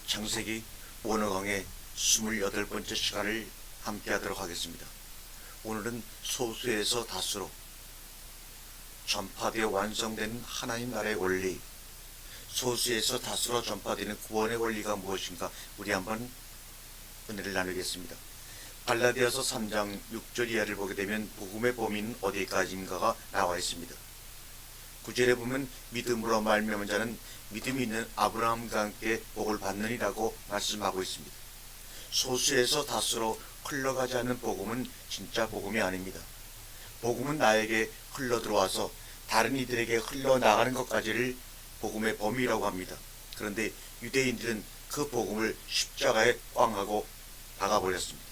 창세기 오너 강의 28번째 시간을 함께 하도록 하겠습니다. 오늘은 소수에서 다수로 전파되어 완성된 하나님 나라의 원리, 소수에서 다수로 전파되는 구원의 원리가 무엇인가 우리 한번 은혜를 나누겠습니다. 갈라디아서 3장 6절 이하를 보게 되면 복음의 범위는 어디까지인가가 나와 있습니다. 9절에 보면 믿음으로 말미암은 자는 믿음이 있는 아브라함과 함께 복을 받느니라고 말씀하고 있습니다. 소수에서 다수로 흘러가지 않는 복음은 진짜 복음이 아닙니다. 복음은 나에게 흘러들어와서 다른 이들에게 흘러나가는 것까지를 복음의 범위라고 합니다. 그런데 유대인들은 그 복음을 십자가에 꽝하고 박아버렸습니다.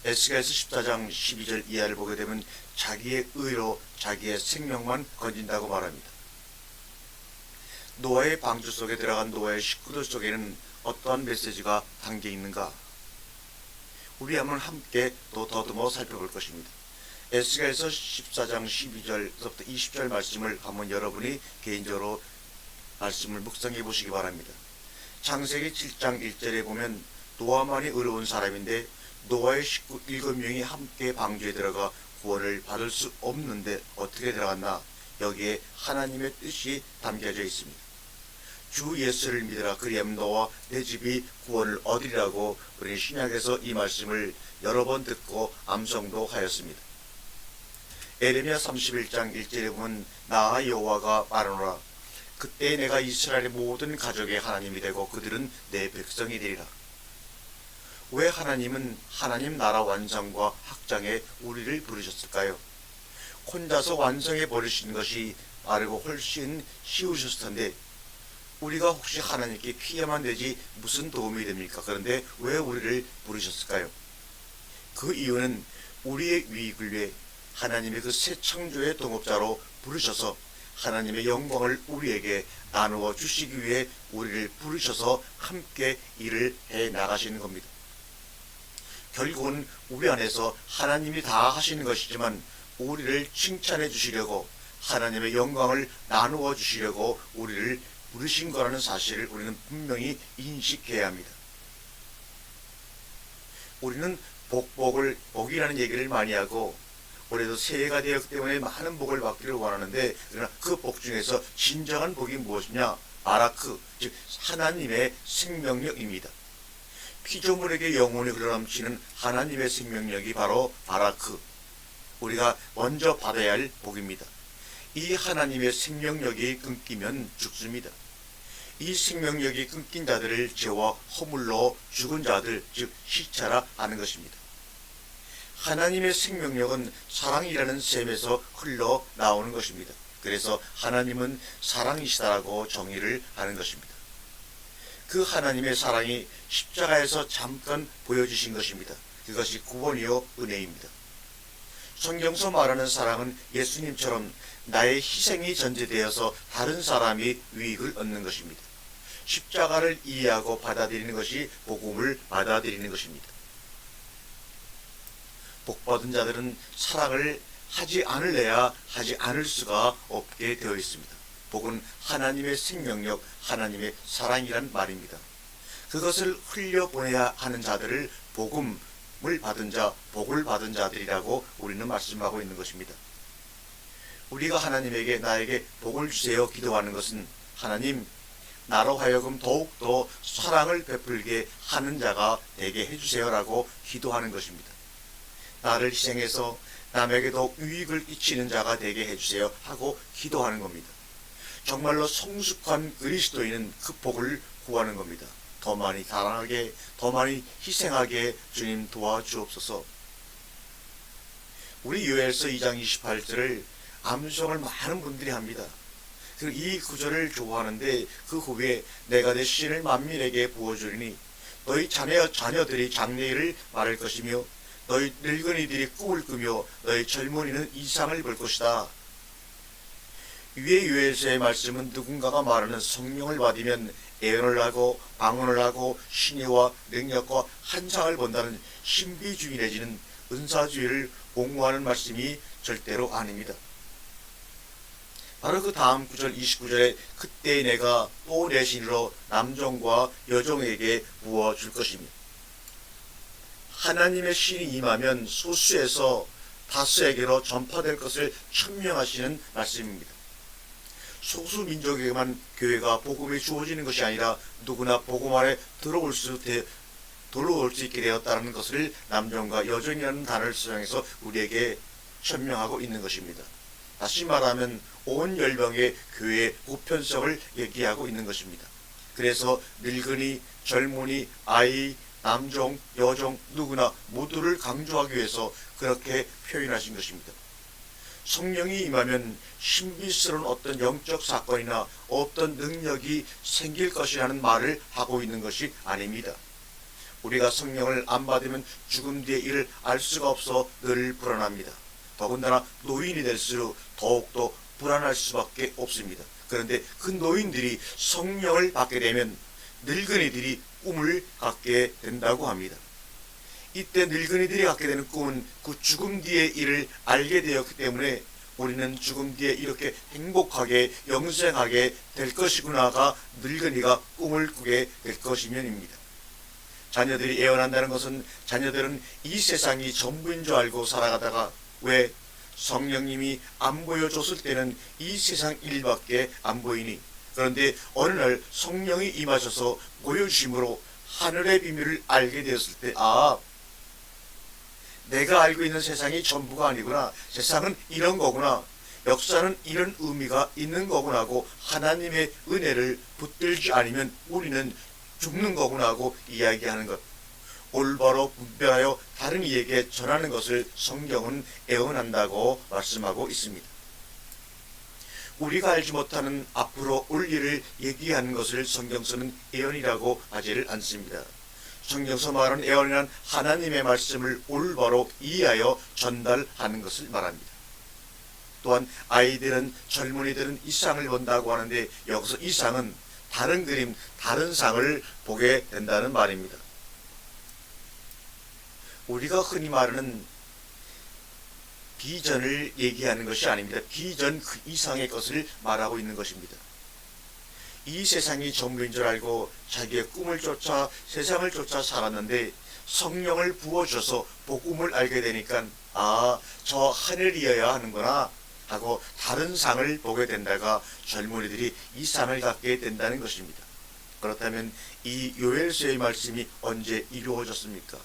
에스겔서 14장 12절 이하를 보게 되면 자기의 의로 자기의 생명만 건진다고 말합니다. 노아의 방주 속에 들어간 노아의 식구들 속에는 어떠한 메시지가 담겨 있는가? 우리 한번 함께 또 더듬어 살펴볼 것입니다. 에스겔서 14장 12절부터 20절 말씀을 한번 여러분이 개인적으로 말씀을 묵상해 보시기 바랍니다. 창세기 7장 1절에 보면 노아만이 의로운 사람인데 노아의 식구 7명이 함께 방주에 들어가 구원을 받을 수 없는데 어떻게 들어갔나? 여기에 하나님의 뜻이 담겨져 있습니다. 주 예수를 믿으라 그리하면 너와 내 집이 구원을 얻으리라고 우리 신약에서 이 말씀을 여러 번 듣고 암송도 하였습니다. 에레미야 31장 1절에 보면 나 여호와가 말하노라 그때 내가 이스라엘의 모든 가족의 하나님이 되고 그들은 내 백성이 되리라. 왜 하나님은 하나님 나라 완성과 확장에 우리를 부르셨을까요? 혼자서 완성해 버리시는 것이 빠르고 훨씬 쉬우셨을 텐데 우리가 혹시 하나님께 피해만 되지 무슨 도움이 됩니까? 그런데 왜 우리를 부르셨을까요? 그 이유는 우리의 유익을 위해 하나님의 그 새 창조의 동업자로 부르셔서 하나님의 영광을 우리에게 나누어 주시기 위해 우리를 부르셔서 함께 일을 해 나가시는 겁니다. 결국은 우리 안에서 하나님이 다 하시는 것이지만 우리를 칭찬해 주시려고 하나님의 영광을 나누어 주시려고 우리를 부르신 거라는 사실을 우리는 분명히 인식해야 합니다. 우리는 복이라는 얘기를 많이 하고 올해도 새해가 되었기 때문에 많은 복을 받기를 원하는데 그러나 그 복 중에서 진정한 복이 무엇이냐? 바라크, 즉 하나님의 생명력입니다. 피조물에게 영원히 흘러넘치는 하나님의 생명력이 바로 바라크, 우리가 먼저 받아야 할 복입니다. 이 하나님의 생명력이 끊기면 죽습니다. 이 생명력이 끊긴 자들을 죄와 허물로 죽은 자들, 즉 시체라 하는 것입니다. 하나님의 생명력은 사랑이라는 셈에서 흘러나오는 것입니다. 그래서 하나님은 사랑이시다라고 정의를 하는 것입니다. 그 하나님의 사랑이 십자가에서 잠깐 보여주신 것입니다. 그것이 구원이요 은혜입니다. 성경서 말하는 사랑은 예수님처럼 나의 희생이 전제되어서 다른 사람이 유익을 얻는 것입니다. 십자가를 이해하고 받아들이는 것이 복음을 받아들이는 것입니다. 복받은 자들은 사랑을 하지 않을래야 하지 않을 수가 없게 되어 있습니다. 복은 하나님의 생명력, 하나님의 사랑이란 말입니다. 그것을 흘려보내야 하는 자들을 복음을 받은 자, 복을 받은 자들이라고 우리는 말씀하고 있는 것입니다. 우리가 하나님에게 나에게 복을 주세요 기도하는 것은 하나님 나로 하여금 더욱더 사랑을 베풀게 하는 자가 되게 해주세요라고 기도하는 것입니다. 나를 희생해서 남에게도 유익을 끼치는 자가 되게 해주세요 하고 기도하는 겁니다. 정말로 성숙한 그리스도인은 그 복을 구하는 겁니다. 더 많이 사랑하게, 더 많이 희생하게 주님 도와주옵소서. 우리 요엘서 2장 28절을 암송을 많은 분들이 합니다. 이 구절을 좋아하는데 그 후에 내가 내 신을 만민에게 부어주리니 너희 자녀들이 장래일을 말할 것이며 너희 늙은이들이 꿈을 꾸며 너희 젊은이는 이상을 볼 것이다. 위의 요엘서의 말씀은 누군가가 말하는 성령을 받으면 예언을 하고 방언을 하고 신의와 능력과 환상을 본다는 신비주의 내지는 은사주의를 옹호하는 말씀이 절대로 아닙니다. 바로 그 다음 구절 29절에 그때 내가 또 내 신으로 남종과 여종에게 부어줄 것이며, 하나님의 신이 임하면 소수에서 다수에게로 전파될 것을 천명하시는 말씀입니다. 소수 민족에게만 교회가 복음이 주어지는 것이 아니라 누구나 복음 안에 들어올 수 있게 되었다는 것을 남종과 여종이라는 단어를 사용해서 우리에게 천명하고 있는 것입니다. 다시 말하면 온 열방의 교회의 보편성을 얘기하고 있는 것입니다. 그래서 늙은이, 젊은이, 아이, 남종, 여종 누구나 모두를 강조하기 위해서 그렇게 표현하신 것입니다. 성령이 임하면 신비스러운 어떤 영적 사건이나 어떤 능력이 생길 것이라는 말을 하고 있는 것이 아닙니다. 우리가 성령을 안 받으면 죽음 뒤의 일을 알 수가 없어 늘 불안합니다. 더군다나 노인이 될수록 더욱더 불안할 수밖에 없습니다. 그런데 그 노인들이 성령을 받게 되면 늙은이들이 꿈을 갖게 된다고 합니다. 이때 늙은이들이 갖게 되는 꿈은 그 죽음 뒤의 일을 알게 되었기 때문에 우리는 죽음 뒤에 이렇게 행복하게 영생하게 될 것이구나가 늙은이가 꿈을 꾸게 될 것이면입니다. 자녀들이 애원한다는 것은 자녀들은 이 세상이 전부인 줄 알고 살아가다가 왜 성령님이 안 보여줬을 때는 이 세상 일밖에 안 보이니, 그런데 어느 날 성령이 임하셔서 보여주심으로 하늘의 비밀을 알게 되었을 때, 내가 알고 있는 세상이 전부가 아니구나, 세상은 이런 거구나, 역사는 이런 의미가 있는 거구나 하고 하나님의 은혜를 붙들지 않으면 우리는 죽는 거구나 하고 이야기하는 것, 올바로 분별하여 다른 이에게 전하는 것을 성경은 애원한다고 말씀하고 있습니다. 우리가 알지 못하는 앞으로 올 일을 얘기하는 것을 성경서는 애언이라고 하지를 않습니다. 성경서 말하는 애언이란 하나님의 말씀을 올바로 이해하여 전달하는 것을 말합니다. 또한 아이들은 젊은이들은 이상을 본다고 하는데 여기서 이상은 다른 그림, 다른 상을 보게 된다는 말입니다. 우리가 흔히 말하는 비전을 얘기하는 것이 아닙니다. 비전 그 이상의 것을 말하고 있는 것입니다. 이 세상이 전부인 줄 알고 자기의 꿈을 쫓아 세상을 쫓아 살았는데 성령을 부어줘서 복음을 알게 되니까 저 하늘이어야 하는구나 하고 다른 상을 보게 된다가 젊은이들이 이 상을 갖게 된다는 것입니다. 그렇다면 이 요엘서의 말씀이 언제 이루어졌습니까?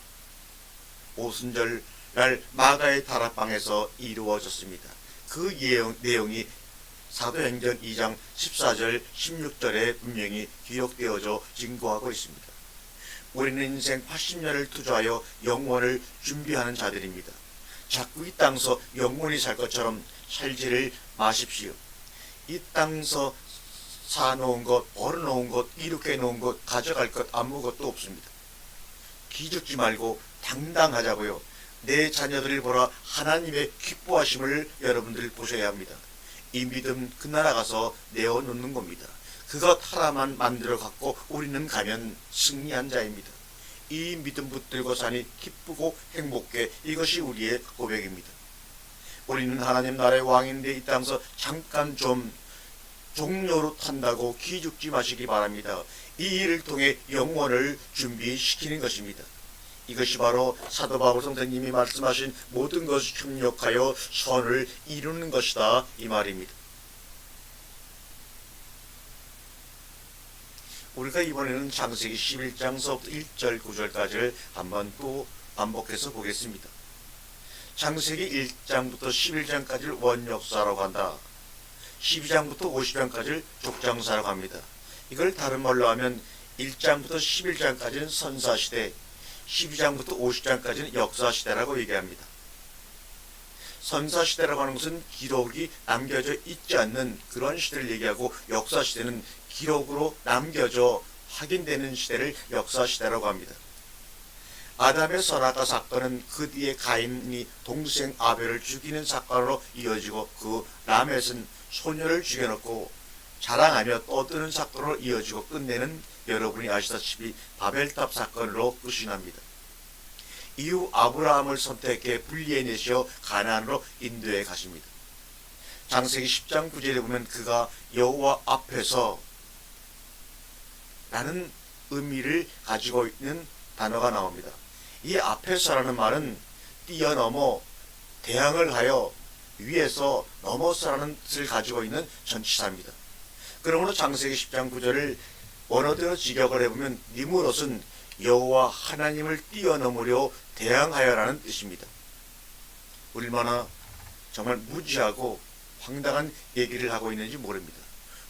오순절 날 마가의 다락방에서 이루어졌습니다. 그 내용이 사도행전 2장 14절 16절에 분명히 기록되어져 증거하고 있습니다. 우리는 인생 80년을 투자하여 영원을 준비하는 자들입니다. 자꾸 이 땅서 영원히 살 것처럼 살지를 마십시오. 이 땅서 사놓은 것, 벌어놓은 것, 이렇게 놓은 것, 가져갈 것 아무것도 없습니다. 기죽지 말고 당당하자고요. 내 자녀들을 보라 하나님의 기뻐하심을 여러분들 보셔야 합니다. 이 믿음 그 나라 가서 내어놓는 겁니다. 그것 하나만 만들어 갖고 우리는 가면 승리한 자입니다. 이 믿음 붙들고 사니 기쁘고 행복해, 이것이 우리의 고백입니다. 우리는 하나님 나라의 왕인데 이 땅에서 잠깐 좀 종로로 탄다고 기죽지 마시기 바랍니다. 이 일을 통해 영원을 준비시키는 것입니다. 이것이 바로 사도 바울 선생님이 말씀하신 모든 것을 협력하여 선을 이루는 것이다, 이 말입니다. 우리가 이번에는 창세기 11장서부터 1절 9절까지를 한번 또 반복해서 보겠습니다. 창세기 1장부터 11장까지를 원역사라고 한다. 12장부터 50장까지를 족장사라고 합니다. 이걸 다른 말로 하면 1장부터 11장까지는 선사시대, 12장부터 50장까지는 역사시대라고 얘기합니다. 선사시대라고 하는 것은 기록이 남겨져 있지 않는 그런 시대를 얘기하고, 역사시대는 기록으로 남겨져 확인되는 시대를 역사시대라고 합니다. 아담의 선악과 사건은 그 뒤에 가인이 동생 아벨을 죽이는 사건으로 이어지고, 그 라멧은 소녀를 죽여놓고 자랑하며 떠드는 사건으로 이어지고 끝내는 여러분이 아시다시피 바벨탑 사건으로 끝이 납니다. 이후 아브라함을 선택해 분리해내시어 가나안으로 인도해 가십니다. 창세기 10장 9절에 보면 그가 여호와 앞에서 라는 의미를 가지고 있는 단어가 나옵니다. 이 앞에서라는 말은 뛰어넘어, 대항을 하여, 위에서, 넘어서라는 뜻을 가지고 있는 전치사입니다. 그러므로 창세기 10장 9절을 원어대로 직역을 해보면 니므롯은 여호와 하나님을 뛰어넘으려 대항하여라는 뜻입니다. 얼마나 정말 무지하고 황당한 얘기를 하고 있는지 모릅니다.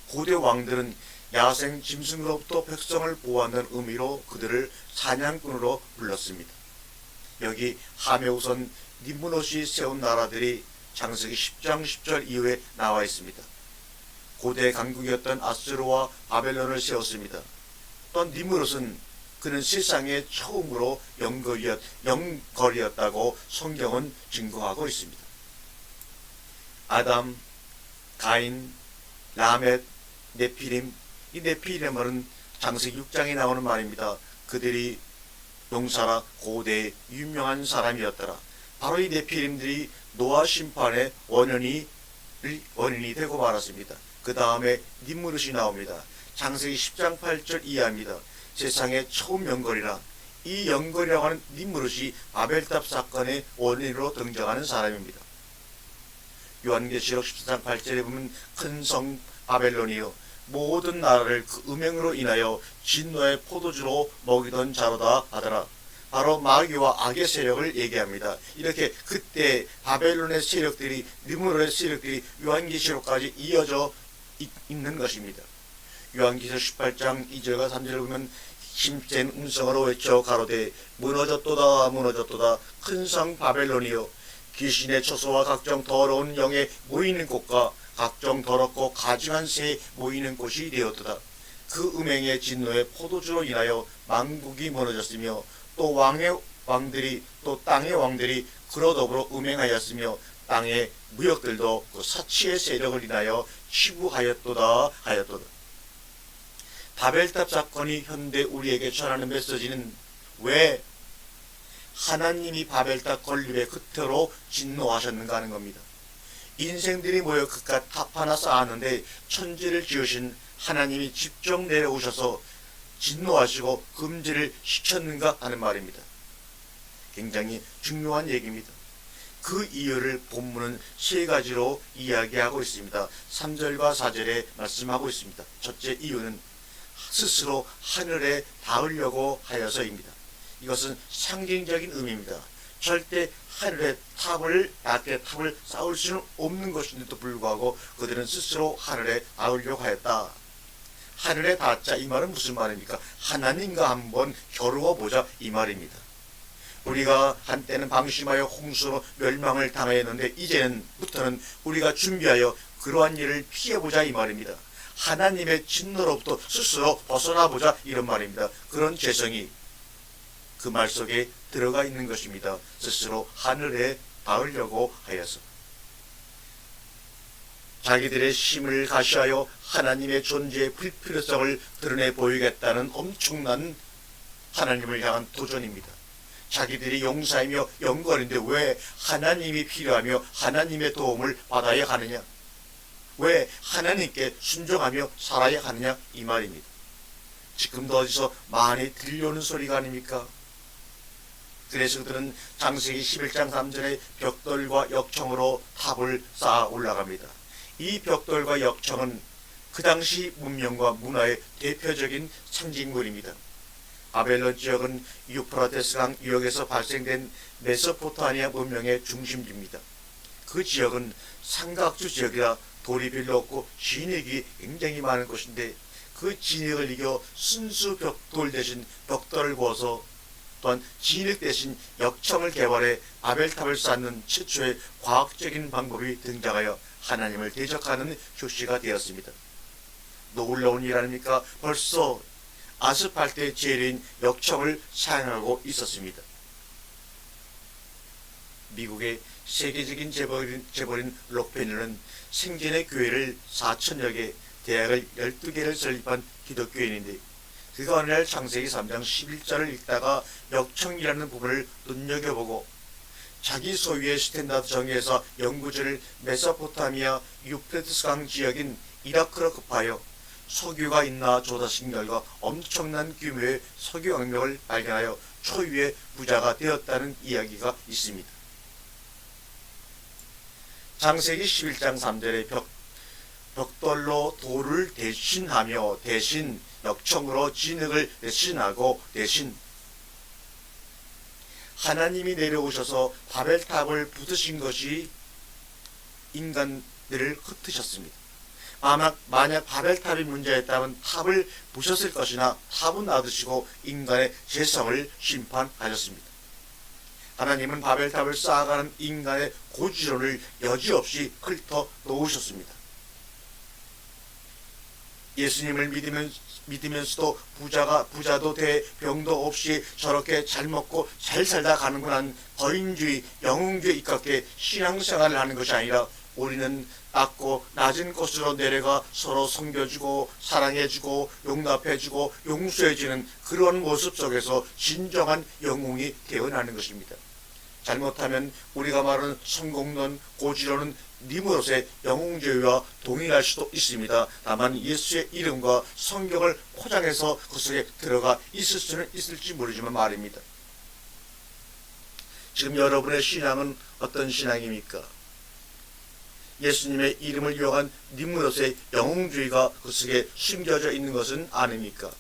고대 왕들은 야생 짐승으로부터 백성을 보호한다는 의미로 그들을 사냥꾼으로 불렀습니다. 여기 함에 우선 니므롯이 세운 나라들이 창세기 10장 10절 이후에 나와 있습니다. 고대 강국이었던 아수르와 바벨론을 세웠습니다. 또한 니므롯은 그는 세상에 처음으로 영거리였다고 성경은 증거하고 있습니다. 아담, 가인, 라멧, 네피림, 이 네피림은 창세기 6장에 나오는 말입니다. 그들이 용사라 고대의 유명한 사람이었더라. 바로 이 네피림들이 노아 심판의 원인이 되고 말았습니다. 그 다음에 니므롯이 나옵니다. 창세기 10장 8절 이하입니다. 세상의 처음 영거리라. 이 영거리라고 하는 니므롯이 바벨탑 사건의 원인으로 등장하는 사람입니다. 요한계시록 14장 8절에 보면 큰 성 바벨론이요 모든 나라를 그 음행으로 인하여 진노의 포도주로 먹이던 자로다 하더라. 바로 마귀와 악의 세력을 얘기합니다. 이렇게 그때 바벨론의 세력들이, 니므롯의 세력들이 요한계시록까지 이어져 있는 것입니다. 요한계시록 18장 2절과 3절을 보면 힘센 음성으로 외쳐 가로되 무너졌도다 무너졌도다 큰 성 바벨론이여 귀신의 처소와 각종 더러운 영에 모이는 곳과 각종 더럽고 가증한 새에 모이는 곳이 되었도다. 그 음행의 진노의 포도주로 인하여 만국이 무너졌으며 또 왕의 왕들이 또 땅의 왕들이 그로 더불어 음행하였으며 땅의 무역들도 그 사치의 세력을 인하여 치부하였도다 하였도다. 바벨탑 사건이 현대 우리에게 전하는 메시지는 왜 하나님이 바벨탑 건립의 끝으로 진노하셨는가 하는 겁니다. 인생들이 모여 그깟 탑 하나 쌓았는데 천지를 지으신 하나님이 직접 내려오셔서 진노하시고 금지를 시켰는가 하는 말입니다. 굉장히 중요한 얘기입니다. 그 이유를 본문은 세 가지로 이야기하고 있습니다. 3절과 4절에 말씀하고 있습니다. 첫째 이유는 스스로 하늘에 닿으려고 하여서입니다. 이것은 상징적인 의미입니다. 절대 하늘의 낮게 탑을 쌓을 수는 없는 것인데도 불구하고 그들은 스스로 하늘에 닿으려고 하였다. 하늘에 닿자 이 말은 무슨 말입니까? 하나님과 한번 겨루어보자 이 말입니다. 우리가 한때는 방심하여 홍수로 멸망을 당하였는데 이제는부터는 우리가 준비하여 그러한 일을 피해보자 이 말입니다. 하나님의 진노로부터 스스로 벗어나보자 이런 말입니다. 그런 죄성이 그 말 속에 들어가 있는 것입니다. 스스로 하늘에 닿으려고 하여서 자기들의 힘을 가시하여 하나님의 존재의 불필요성을 드러내 보이겠다는 엄청난 하나님을 향한 도전입니다. 자기들이 용사이며 영광인데 왜 하나님이 필요하며 하나님의 도움을 받아야 하느냐? 왜 하나님께 순종하며 살아야 하느냐? 이 말입니다. 지금도 어디서 많이 들려오는 소리가 아닙니까? 그래서 그들은 창세기 11장 3절에 벽돌과 역청으로 탑을 쌓아 올라갑니다. 이 벽돌과 역청은 그 당시 문명과 문화의 대표적인 상징물입니다. 바벨론 지역은 유프라테스강 유역에서 발생된 메소포타미아 문명의 중심지입니다. 그 지역은 삼각주 지역이라 돌이 별로 없고 진흙이 굉장히 많은 곳인데 그 진흙을 이겨 순수 벽돌 대신 벽돌을 구워서 또한 진흙 대신 역청을 개발해 바벨탑을 쌓는 최초의 과학적인 방법이 등장하여 하나님을 대적하는 효시가 되었습니다. 놀라운 일 아닙니까? 벌써 아스팔트의 재료인 역청을 사용하고 있었습니다. 미국의 세계적인 재벌인 록페너는 생전의 교회를 4천여 개, 대학을 12개를 설립한 기독교인인데 그가 어느 날 창세기 3장 11절을 읽다가 역청이라는 부분을 눈여겨보고 자기 소유의 스탠다드 정의에서 연구지를 메소포타미아 유프레티스강 지역인 이라크로 급하여 석유가 있나 조사신 결과 엄청난 규모의 석유 광맥을 발견하여 초유의 부자가 되었다는 이야기가 있습니다. 창세기 11장 3절에 벽돌로 돌을 대신하며 대신 역청으로 진흙을 대신하고 대신 하나님이 내려오셔서 바벨탑을 부수신 것이 인간들을 흩으셨습니다. 만약 바벨탑이 문제였다면 탑을 부셨을 것이나 탑은 놔두시고 인간의 죄성을 심판하셨습니다. 하나님은 바벨탑을 쌓아가는 인간의 고지론을 여지없이 훑어 놓으셨습니다. 예수님을 믿으면서도 부자도 돼 병도 없이 저렇게 잘 먹고 잘 살다 가는구나 거인주의, 영웅주의 입각해 신앙생활을 하는 것이 아니라 우리는 낮고 낮은 곳으로 내려가 서로 섬겨주고 사랑해주고 용납해주고 용서해주는 그런 모습 속에서 진정한 영웅이 되어나는 것입니다. 잘못하면 우리가 말하는 성공론, 고지론은 니무롯의 영웅주의와 동일할 수도 있습니다. 다만 예수의 이름과 성경을 포장해서 그 속에 들어가 있을 수는 있을지 모르지만 말입니다. 지금 여러분의 신앙은 어떤 신앙입니까? 예수님의 이름을 이용한 니무롯의 영웅주의가 그 속에 숨겨져 있는 것은 아닙니까?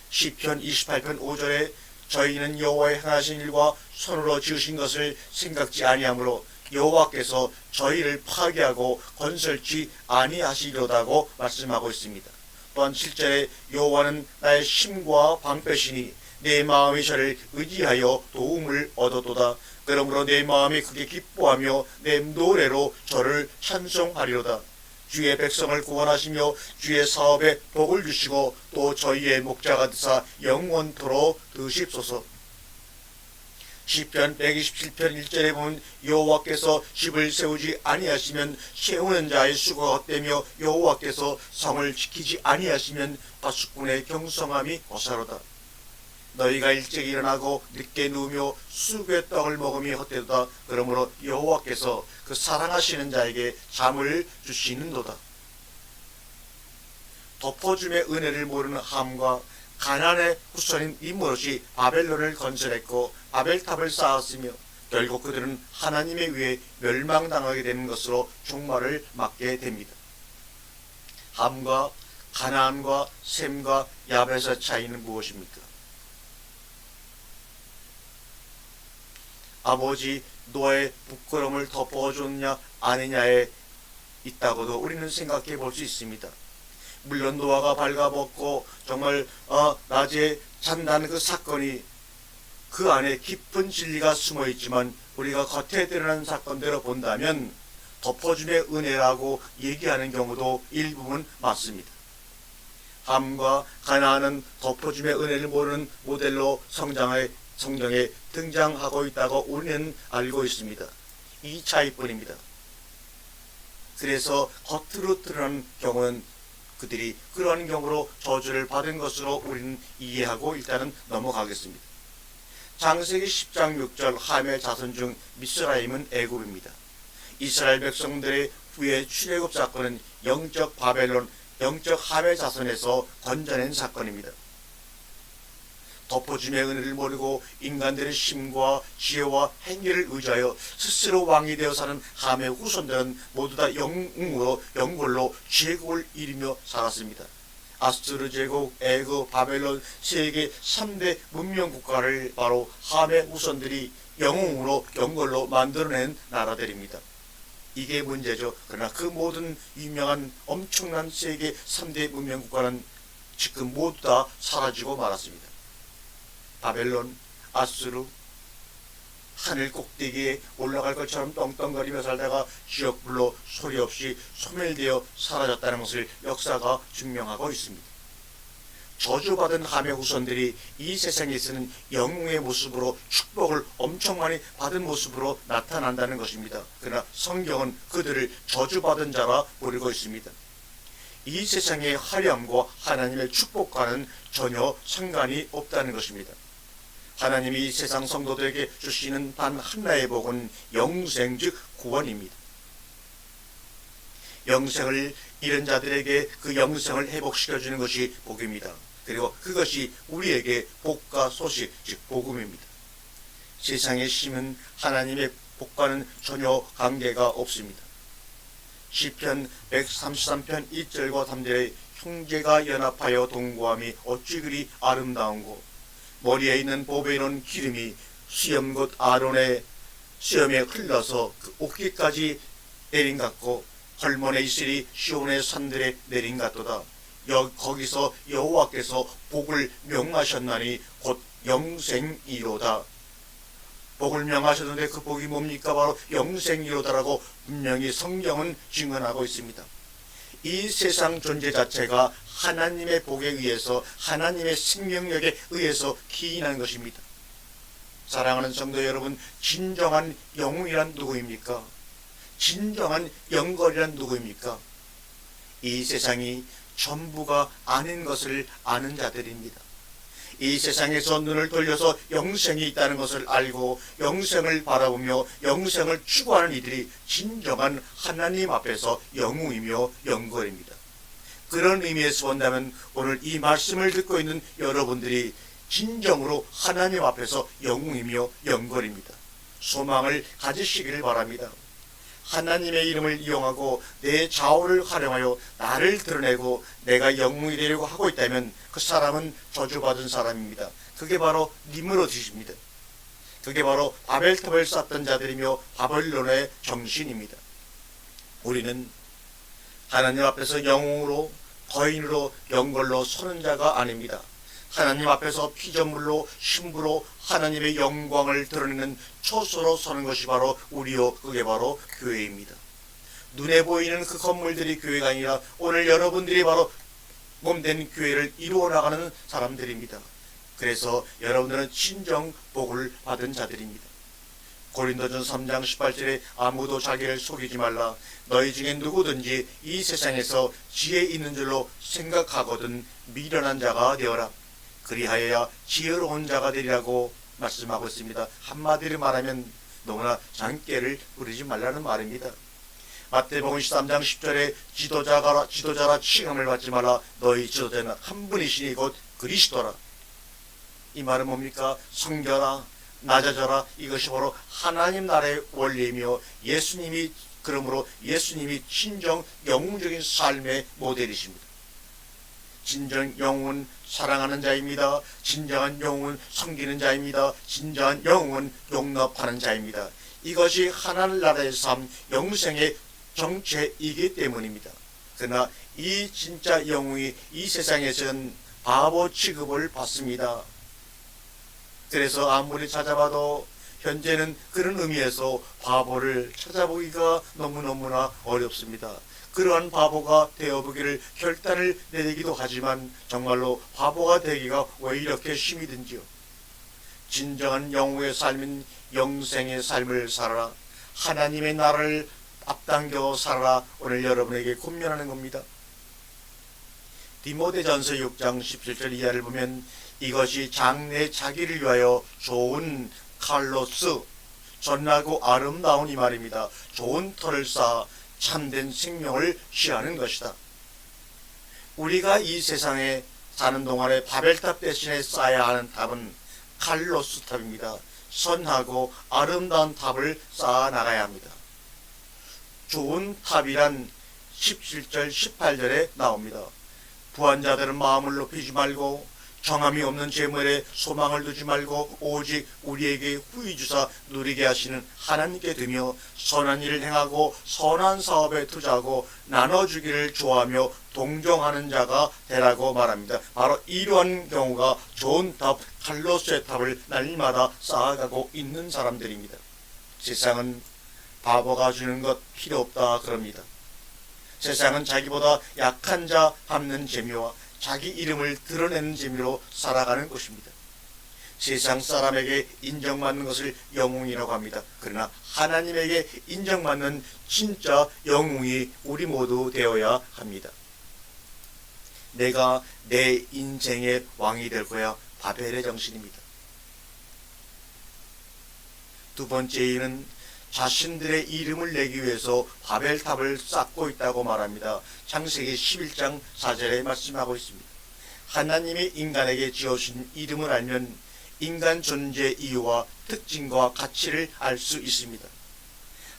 시편 28편 5절에 저희는 여호와의 행하신 일과 손으로 지으신 것을 생각지 아니하므로 여호와께서 저희를 파괴하고 건설치 아니하시려다고 말씀하고 있습니다. 또한 7절에 여호와는 나의 힘과 방패시니 내 마음이 저를 의지하여 도움을 얻었도다. 그러므로 내 마음이 크게 기뻐하며 내 노래로 저를 찬송하리로다. 주의 백성을 구원하시며 주의 사업에 복을 주시고 또 저희의 목자가 되사 영원토록 드십소서. 시편 127편 1절에 보면 여호와께서 집을 세우지 아니하시면 세우는 자의 수고가 헛되며 여호와께서 성을 지키지 아니하시면 파수꾼의 경성함이 고사로다. 너희가 일찍 일어나고 늦게 누우며 수구의 떡을 먹음이 헛되도다. 그러므로 여호와께서 그 사랑하시는 자에게 잠을 주시는도다. 덮어줌의 은혜를 모르는 함과 가나안의 후손인 니므롯이 바벨론을 건설했고 바벨탑을 쌓았으며 결국 그들은 하나님에 의해 멸망당하게 되는 것으로 종말을 맞게 됩니다. 함과 가나안과 셈과 야벳의 차이는 무엇입니까? 아버지 노아의 부끄러움을 덮어줬냐 아니냐에 있다고도 우리는 생각해 볼 수 있습니다. 물론 노아가 발가벗고 정말 낮에 잔다는 그 사건이 그 안에 깊은 진리가 숨어 있지만 우리가 겉에 드러난 사건대로 본다면 덮어줌의 은혜라고 얘기하는 경우도 일부분 맞습니다. 함과 가나안은 덮어줌의 은혜를 모르는 모델로 성경에 등장하고 있다고 우리는 알고 있습니다. 이 차이뿐입니다. 그래서 겉으로 드러난 경우는 그들이 그러한 경우로 저주를 받은 것으로 우리는 이해하고 일단은 넘어가겠습니다. 창세기 10장 6절 함의 자손 중 미스라임은 애굽입니다. 이스라엘 백성들의 후에 출애굽 사건은 영적 바벨론, 영적 함의 자손에서 건져낸 사건입니다. 덮어줌의 은혜를 모르고 인간들의 힘과 지혜와 행위를 의지하여 스스로 왕이 되어 사는 함의 후손들은 모두 다 영웅으로 영골로 제국을 이루며 살았습니다. 아수르 제국, 애굽, 바벨론 세계 3대 문명 국가를 바로 함의 후손들이 영웅으로 영골로 만들어낸 나라들입니다. 이게 문제죠. 그러나 그 모든 유명한 엄청난 세계 3대 문명 국가는 지금 모두 다 사라지고 말았습니다. 바벨론, 아수르, 하늘 꼭대기에 올라갈 것처럼 떵떵거리며 살다가 지옥불로 소리 없이 소멸되어 사라졌다는 것을 역사가 증명하고 있습니다. 저주받은 함의 후손들이 이 세상에 있는 영웅의 모습으로 축복을 엄청 많이 받은 모습으로 나타난다는 것입니다. 그러나 성경은 그들을 저주받은 자라 부르고 있습니다. 이 세상의 화려함과 하나님의 축복과는 전혀 상관이 없다는 것입니다. 하나님이 이 세상 성도들에게 주시는 단 하나의 복은 영생 즉 구원입니다. 영생을 잃은 자들에게 그 영생을 회복시켜주는 것이 복입니다. 그리고 그것이 우리에게 복과 소식 즉 복음입니다. 세상의 힘은 하나님의 복과는 전혀 관계가 없습니다. 시편 133편 2절과 3절에 형제가 연합하여 동거함이 어찌 그리 아름다운고 머리에 있는 보배에 있는 기름이 수염 곧 아론의 수염에 흘러서 그 옷깃까지 내린 같고 헐몬의 이슬이 시온의 산들에 내린 같도다. 거기서 여호와께서 복을 명하셨나니 곧 영생이로다. 복을 명하셨는데 그 복이 뭡니까? 바로 영생이로다라고 분명히 성경은 증언하고 있습니다. 이 세상 존재 자체가 하나님의 복에 의해서 하나님의 생명력에 의해서 기인한 것입니다. 사랑하는 성도 여러분, 진정한 영웅이란 누구입니까? 진정한 영걸이란 누구입니까? 이 세상이 전부가 아닌 것을 아는 자들입니다. 이 세상에서 눈을 돌려서 영생이 있다는 것을 알고 영생을 바라보며 영생을 추구하는 이들이 진정한 하나님 앞에서 영웅이며 영걸입니다. 그런 의미에서 본다면 오늘 이 말씀을 듣고 있는 여러분들이 진정으로 하나님 앞에서 영웅이며 영걸입니다. 소망을 가지시기를 바랍니다. 하나님의 이름을 이용하고 내 좌우를 활용하여 나를 드러내고 내가 영웅이 되려고 하고 있다면 그 사람은 저주받은 사람입니다. 그게 바로 니므롯이십니다. 그게 바로 바벨탑을 쌓던 자들이며 바벨론의 정신입니다. 우리는 하나님 앞에서 영웅으로 거인으로 영걸로 서는 자가 아닙니다. 하나님 앞에서 피조물로 신부로 하나님의 영광을 드러내는 초소로 서는 것이 바로 우리요, 그게 바로 교회입니다. 눈에 보이는 그 건물들이 교회가 아니라 오늘 여러분들이 바로 몸된 교회를 이루어 나가는 사람들입니다. 그래서 여러분들은 진정 복을 받은 자들입니다. 고린도전서 3장 18절에 아무도 자기를 속이지 말라. 너희 중에 누구든지 이 세상에서 지혜 있는 줄로 생각하거든 미련한 자가 되어라. 그리하여야 지혜로운 자가 되리라고 말씀하고 있습니다. 한마디로 말하면 너무나 장깨를 부리지 말라는 말입니다. 마태복음 13장 10절에 지도자라 칭함을 받지 말라. 너희 지도자는 한 분이시니 곧 그리스도라. 이 말은 뭡니까? 성결하 낮아져라. 이것이 바로 하나님 나라의 원리이며 그러므로 예수님이 진정 영웅적인 삶의 모델이십니다. 진정 영웅은 사랑하는 자입니다. 진정한 영웅은 섬기는 자입니다. 진정한 영웅은 용납하는 자입니다. 이것이 하나님나라의 삶, 영생의 정체이기 때문입니다. 그러나 이 진짜 영웅이 이 세상에서는 바보 취급을 받습니다. 그래서 아무리 찾아봐도 현재는 그런 의미에서 바보를 찾아보기가 너무너무나 어렵습니다. 그러한 바보가 되어보기를 결단을 내리기도 하지만 정말로 바보가 되기가 왜 이렇게 힘이 든지요. 진정한 영웅의 삶인 영생의 삶을 살아라. 하나님의 나라를 앞당겨 살아라. 오늘 여러분에게 권면하는 겁니다. 디모데전서 6장 17절 이하를 보면 이것이 장래 자기를 위하여 좋은 칼로스, 전나고 아름다운 이 말입니다. 좋은 터를 쌓아 참된 생명을 취하는 것이다. 우리가 이 세상에 사는 동안에 바벨탑 대신에 쌓아야 하는 탑은 칼로스 탑입니다. 선하고 아름다운 탑을 쌓아 나가야 합니다. 좋은 탑이란 17절 18절에 나옵니다. 부한 자들은 마음을 높이지 말고 정함이 없는 재물에 소망을 두지 말고 오직 우리에게 후히 주사 누리게 하시는 하나님께 두며 선한 일을 행하고 선한 사업에 투자하고 나눠주기를 좋아하며 동정하는 자가 되라고 말합니다. 바로 이러한 경우가 좋은 탑, 칼로스의 탑을 날마다 쌓아가고 있는 사람들입니다. 세상은 바보가 주는 것 필요 없다 그럽니다. 세상은 자기보다 약한 자 밟는 재미와 자기 이름을 드러내는 재미로 살아가는 것입니다. 세상 사람에게 인정받는 것을 영웅이라고 합니다. 그러나 하나님에게 인정받는 진짜 영웅이 우리 모두 되어야 합니다. 내가 내 인생의 왕이 될 거야. 바벨의 정신입니다. 두 번째 이유는 자신들의 이름을 내기 위해서 바벨탑을 쌓고 있다고 말합니다. 창세기 11장 4절에 말씀하고 있습니다. 하나님이 인간에게 지어주신 이름을 알면 인간 존재 이유와 특징과 가치를 알 수 있습니다.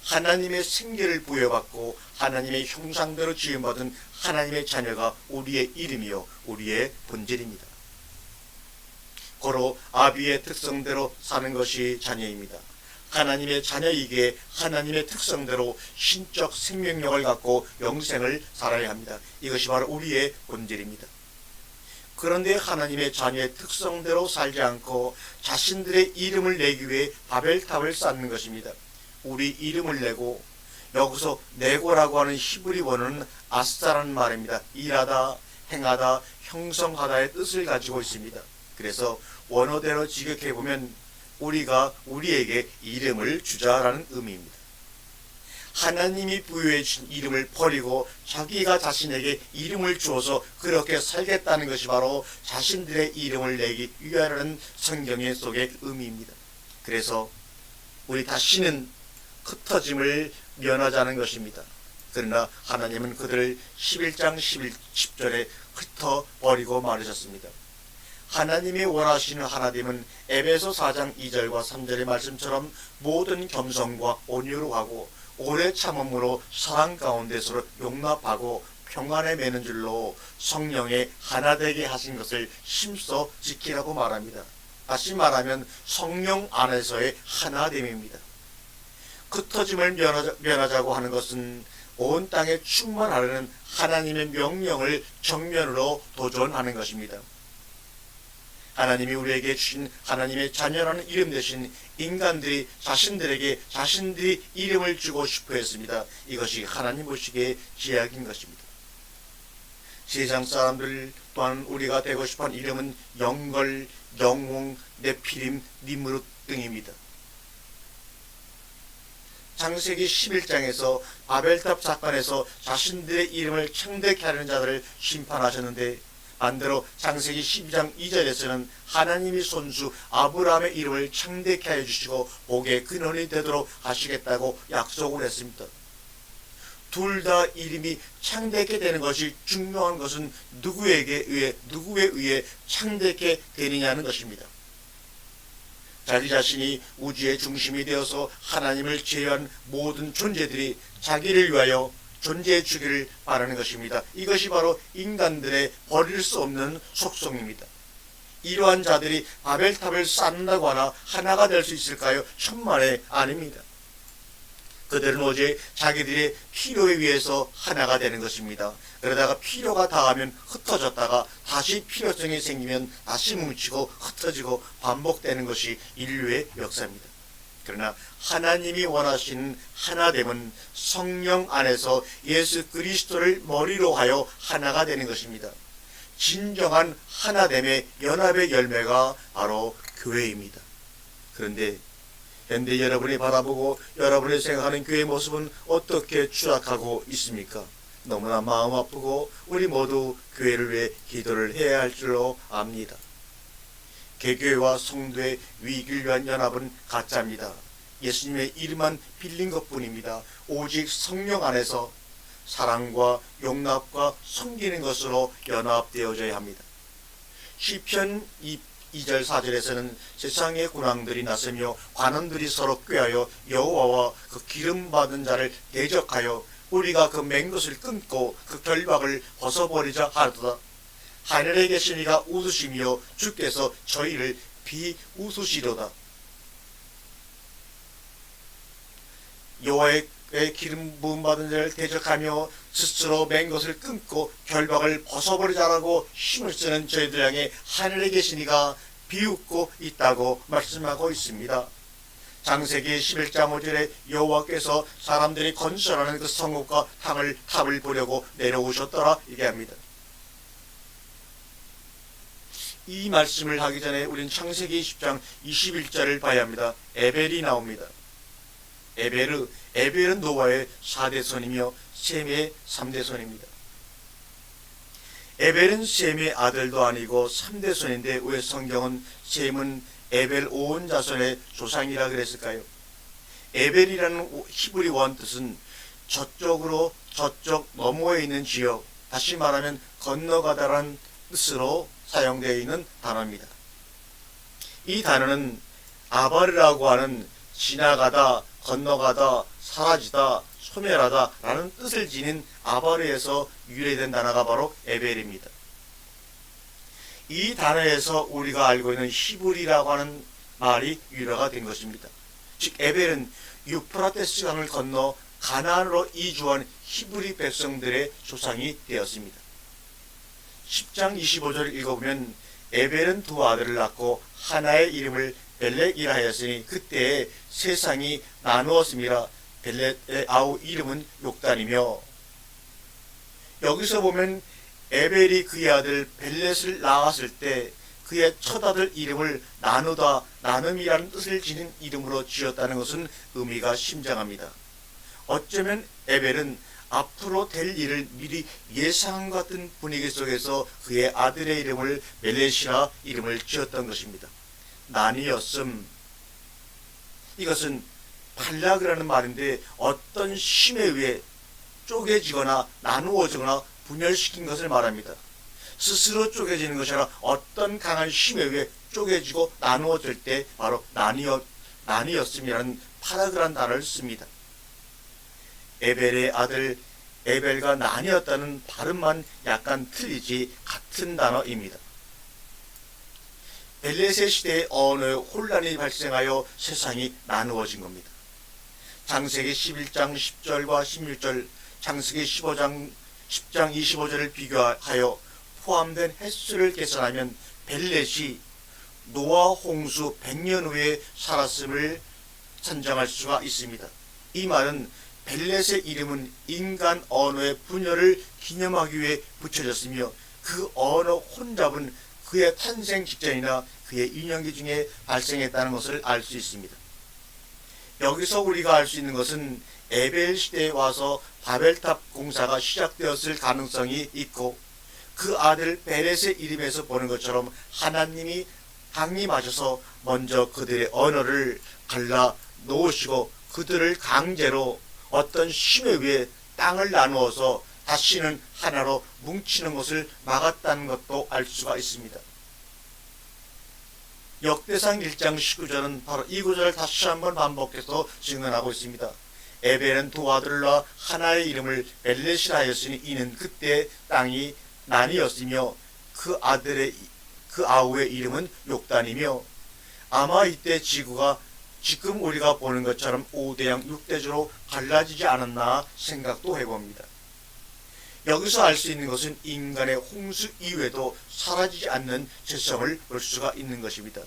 하나님의 생계를 부여받고 하나님의 형상대로 지음받은 하나님의 자녀가 우리의 이름이요 우리의 본질입니다. 고로 아비의 특성대로 사는 것이 자녀입니다. 하나님의 자녀이기에 하나님의 특성대로 신적 생명력을 갖고 영생을 살아야 합니다. 이것이 바로 우리의 본질입니다. 그런데 하나님의 자녀의 특성대로 살지 않고 자신들의 이름을 내기 위해 바벨탑을 쌓는 것입니다. 우리 이름을 내고, 여기서 내고라고 하는 히브리 원어는 아스라는 말입니다. 일하다, 행하다, 형성하다의 뜻을 가지고 있습니다. 그래서 원어대로 직역해보면 우리가 우리에게 이름을 주자라는 의미입니다. 하나님이 부여해 주신 이름을 버리고 자기가 자신에게 이름을 주어서 그렇게 살겠다는 것이 바로 자신들의 이름을 내기 위하라는 성경의 속의 의미입니다. 그래서 우리 다시는 흩어짐을 면하자는 것입니다. 그러나 하나님은 그들을 11장 10절에 흩어버리고 말하셨습니다. 하나님이 원하시는 하나님은 에베소 4장 2절과 3절의 말씀처럼 모든 겸손과 온유로 하고 오래 참음으로 사랑 가운데 서로 용납하고 평안에 매는 줄로 성령의 하나 되게 하신 것을 힘써 지키라고 말합니다. 다시 말하면 성령 안에서의 하나됨입니다. 흩어짐을 면하자고 하는 것은 온 땅에 충만하려는 하나님의 명령을 정면으로 도전하는 것입니다. 하나님이 우리에게 주신 하나님의 자녀라는 이름 대신 인간들이 자신들에게 자신들이 이름을 주고 싶어 했습니다. 이것이 하나님 보시기에 제약인 것입니다. 세상 사람들 또한 우리가 되고 싶어하는 이름은 영걸, 영웅, 네피림, 니므롯 등입니다. 창세기 11장에서 바벨탑 사건에서 자신들의 이름을 창대케 하려는 자들을 심판하셨는데 반대로 창세기 12장 2절에서는 하나님이 손수 아브라함의 이름을 창대케 하여 주시고 복의 근원이 되도록 하시겠다고 약속을 했습니다. 둘 다 이름이 창대케 되는 것이 중요한 것은 누구에 의해 창대케 되느냐는 것입니다. 자기 자신이 우주의 중심이 되어서 하나님을 제외한 모든 존재들이 자기를 위하여 존재해 주기를 바라는 것입니다. 이것이 바로 인간들의 버릴 수 없는 속성입니다. 이러한 자들이 바벨탑을 쌓는다고 하나 하나가 될 수 있을까요? 천만에 아닙니다. 그들은 오직 자기들의 필요에 의해서 하나가 되는 것입니다. 그러다가 필요가 다하면 흩어졌다가 다시 필요성이 생기면 다시 뭉치고 흩어지고 반복되는 것이 인류의 역사입니다. 그러나 하나님이 원하시는 하나됨은 성령 안에서 예수 그리스도를 머리로 하여 하나가 되는 것입니다. 진정한 하나됨의 연합의 열매가 바로 교회입니다. 그런데 현대 여러분이 바라보고 여러분이 생각하는 교회의 모습은 어떻게 추락하고 있습니까? 너무나 마음 아프고 우리 모두 교회를 위해 기도를 해야 할 줄로 압니다. 개교회와 성도의 위기를 위한 연합은 가짜입니다. 예수님의 이름만 빌린 것뿐입니다. 오직 성령 안에서 사랑과 용납과 섬기는 것으로 연합되어져야 합니다. 시편 2절 4절에서는 세상의 군왕들이 나서며 관원들이 서로 꾀하여 여호와와 그 기름 받은 자를 대적하여 우리가 그 맨 것을 끊고 그 결박을 벗어버리자 하도다. 하늘에 계신 이가 웃으시며 주께서 저희를 비웃으시도다. 여호와의 기름 부음 받은 자를 대적하며 스스로 맨 것을 끊고 결박을 벗어버리자라고 힘을 쓰는 저희들 향해 하늘에 계신 이가 비웃고 있다고 말씀하고 있습니다. 창세기 11장 5절에 여호와께서 사람들이 건설하는 그 성읍과 탑을 보려고 내려오셨더라 얘기합니다. 이 말씀을 하기 전에 우린 창세기 20장 21절을 봐야 합니다. 에벨이 나옵니다. 에벨은 노아의 4대 손이며 셈의 3대 손입니다. 에벨은 셈의 아들도 아니고 3대 손인데 왜 성경은 셈은 에벨 온 자손의 조상이라 그랬을까요? 에벨이라는 히브리 원뜻은 저쪽으로 저쪽 너머에 있는 지역, 다시 말하면 건너가다라는 뜻으로 사용되어 있는 단어입니다. 이 단어는 아바르라고 하는 지나가다, 건너가다, 사라지다, 소멸하다 라는 뜻을 지닌 아바르에서 유래된 단어가 바로 에벨입니다. 이 단어에서 우리가 알고 있는 히브리라고 하는 말이 유래가 된 것입니다. 즉 에벨은 유프라테스 강을 건너 가나안으로 이주한 히브리 백성들의 조상이 되었습니다. 10장 25절을 읽어보면 에벨은 두 아들을 낳고 하나의 이름을 벨렉이라 하였으니 그때에 세상이 나누었음이라. 벨렉의 아우 이름은 욕단이며, 여기서 보면 에벨이 그의 아들 벨렛을 낳았을 때 그의 첫 아들 이름을 나누다, 나눔이라는 뜻을 지닌 이름으로 지었다는 것은 의미가 심장합니다. 어쩌면 에벨은 앞으로 될 일을 미리 예상한 것 같은 분위기 속에서 그의 아들의 이름을 벨렛이라 이름을 지었던 것입니다. 나뉘었음, 이것은 팔락이라는 말인데 어떤 힘에 의해 쪼개지거나 나누어지거나 분열시킨 것을 말합니다. 스스로 쪼개지는 것이 아니라 어떤 강한 힘에 의해 쪼개지고 나누어질 때 바로 나뉘었음이라는 파라그란 단어를 씁니다. 에벨의 아들 에벨과 나뉘었다는 발음만 약간 틀리지 같은 단어입니다. 벨렛의 시대에 언어에 혼란이 발생하여 세상이 나누어진 겁니다. 창세기 11장 10절과 16절, 창세기 15장 10장 25절을 비교하여 포함된 횟수를 계산하면 벨렛이 노아 홍수 100년 후에 살았음을 산정할 수가 있습니다. 이 말은 벨렛의 이름은 인간 언어의 분열을 기념하기 위해 붙여졌으며 그 언어 혼잡은 그의 탄생 직전이나 그의 유년기 중에 발생했다는 것을 알 수 있습니다. 여기서 우리가 알 수 있는 것은 에벨 시대에 와서 바벨탑 공사가 시작되었을 가능성이 있고, 그 아들 벨렛의 이름에서 보는 것처럼 하나님이 강림하셔서 먼저 그들의 언어를 갈라 놓으시고 그들을 강제로 어떤 힘에 의해 땅을 나누어서 다시는 하나로 뭉치는 것을 막았다는 것도 알 수가 있습니다. 역대상 1장 19절은 바로 이 구절을 다시 한번 반복해서 증언하고 있습니다. 에벨은 두 아들을 낳아 하나의 이름을 벨렛이라 하였으니 이는 그때 땅이 나뉘었으며 그 아우의 이름은 욕단이며, 아마 이때 지구가 지금 우리가 보는 것처럼 5대양 6대주로 갈라지지 않았나 생각도 해봅니다. 여기서 알 수 있는 것은 인간의 홍수 이외에도 사라지지 않는 죄성을 볼 수가 있는 것입니다.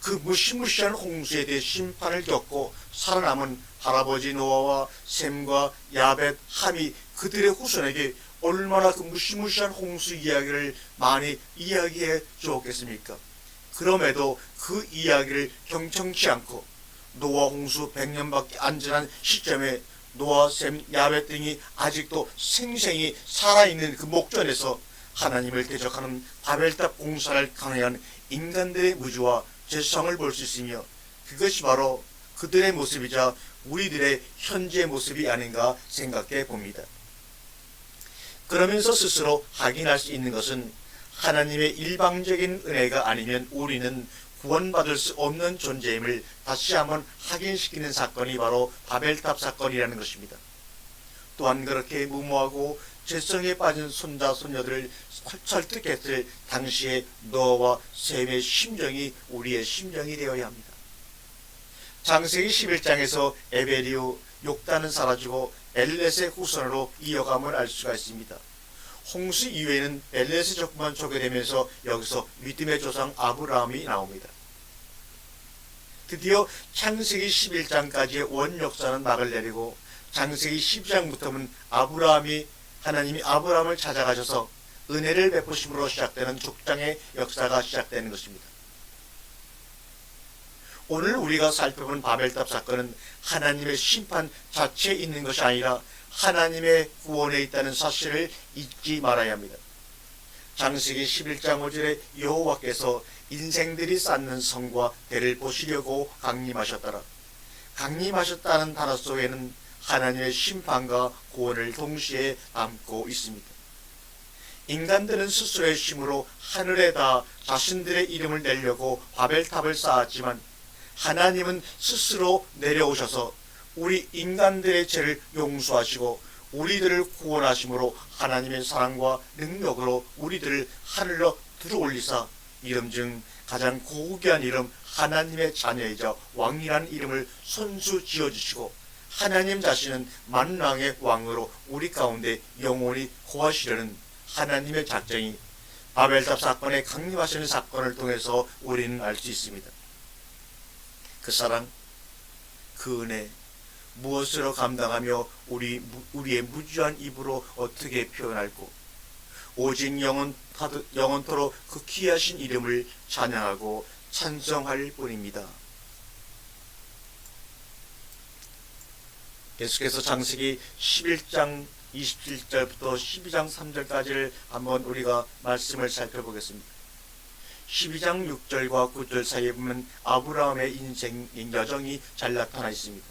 그 무시무시한 홍수에 대해 심판을 겪고 살아남은 할아버지 노아와 셈과 야벳, 함이 그들의 후손에게 얼마나 그 무시무시한 홍수 이야기를 많이 이야기해 주었겠습니까? 그럼에도 그 이야기를 경청치 않고 노아 홍수 100년밖에 안 지난 시점에 노아, 셈, 야벳 등이 아직도 생생히 살아있는 그 목전에서 하나님을 대적하는 바벨탑 공사를 강행한 인간들의 무지와 죄성을 볼 수 있으며, 그것이 바로 그들의 모습이자 우리들의 현재 모습이 아닌가 생각해 봅니다. 그러면서 스스로 확인할 수 있는 것은 하나님의 일방적인 은혜가 아니면 우리는 구원받을 수 없는 존재임을 다시 한번 확인시키는 사건이 바로 바벨탑 사건이라는 것입니다. 또한 그렇게 무모하고 죄성에 빠진 손자 손녀들을 설득했을 당시의 노아와 셈의 심정이 우리의 심정이 되어야 합니다. 창세기 11장에서 에벨이요 욕단은 사라지고 벨렛의 후손으로 이어감을 알 수가 있습니다. 홍수 이후에는 벨렛의 족만 초기되면서 여기서 믿음의 조상 아브라함이 나옵니다. 드디어 창세기 11장까지의 원역사는 막을 내리고 창세기 12장부터는 하나님이 아브라함을 찾아가셔서 은혜를 베푸심으로 시작되는 족장의 역사가 시작되는 것입니다. 오늘 우리가 살펴본 바벨탑 사건은 하나님의 심판 자체에 있는 것이 아니라 하나님의 구원에 있다는 사실을 잊지 말아야 합니다. 창세기 11장 5절에 여호와께서 인생들이 쌓는 성과 대를 보시려고 강림하셨더라. 강림하셨다는 단어 속에는 하나님의 심판과 구원을 동시에 담고 있습니다. 인간들은 스스로의 힘으로 하늘에다 자신들의 이름을 내려고 바벨탑을 쌓았지만 하나님은 스스로 내려오셔서 우리 인간들의 죄를 용서하시고 우리들을 구원하심으로 하나님의 사랑과 능력으로 우리들을 하늘로 들어올리사 이름중 가장 고귀한 이름 하나님의 자녀이자 왕이라는 이름을 손수 지어주시고 하나님 자신은 만왕의 왕으로 우리 가운데 영원히 거하시려는 하나님의 작정이 바벨탑 사건의 강림하시는 사건을 통해서 우리는 알 수 있습니다. 그 사랑, 그 은혜 무엇으로 감당하며 우리의 무주한 입으로 어떻게 표현할고 오직 영원토록 그 귀하신 이름을 찬양하고 찬송할 뿐입니다. 계속해서 창세기 11장 27절부터 12장 3절까지를 한번 우리가 말씀을 살펴보겠습니다. 12장 6절과 9절 사이에 보면 아브라함의 인생 여정이 잘 나타나 있습니다.